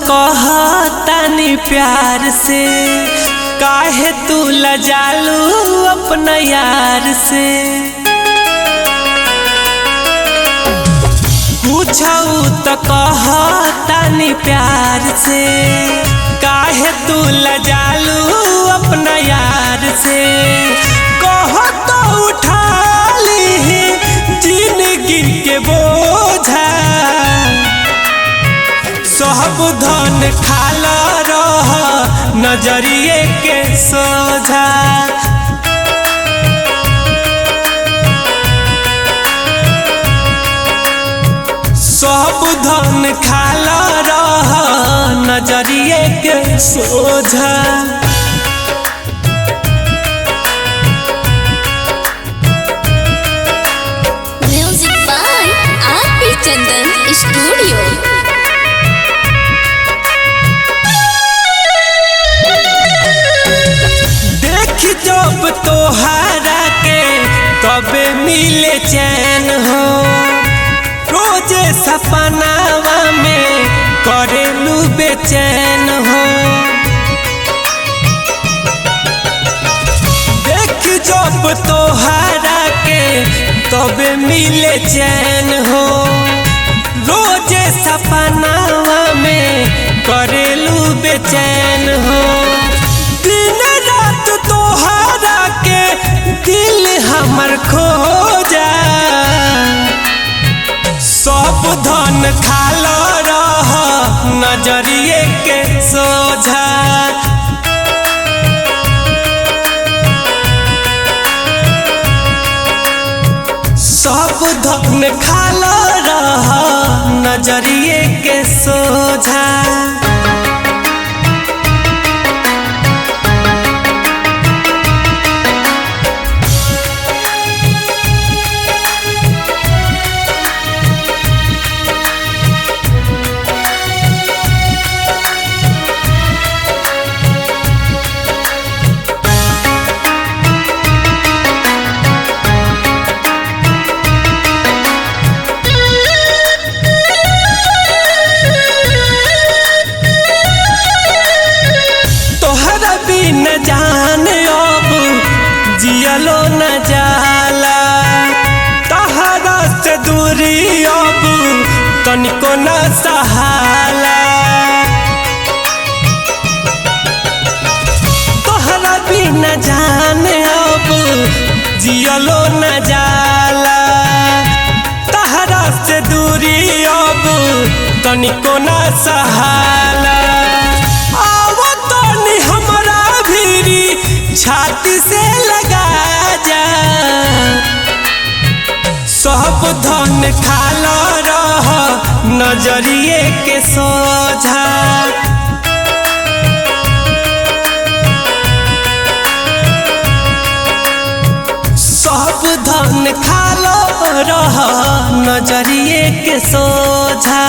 कहतानी प्यार से, काहे तू लजालू अपना यार से। पूछऊ तो कहतानी प्यार से, काहे तू लजालू अपना यार से। कह तो उठा ली जिंदगी के बोझा, सब धन खाला रह नजरिए के सोझा। सब धन खाला रह नजरिए के सोझा। Music by R P. Chandan studio. देखी जब तोहरा के कबे मिले चैन हो, रोजे सपनावा में करेलू बेचैन हो। देखी जब तोहरा के कबे मिले चैन हो, रोजे सपनावा में करेलू बेचैन हो। दिन रात तोहरा के दिल हमर खोजा, सब धन खाला रह नजरिए के सोझा। सब धन खाला रह नजरिए के सोझा। न जान अब जियलो न जाला, तहरा से दूरी अब तनिको न सहाला। तोहरा भी न जान अब जियलो न जाला, तहरा से दूरी अब तनिको न सहाला। छाती से लगा जा, सब धन खाला रह नजरिए के सोझा। सब धन खाला रह नजरिए के सोझा।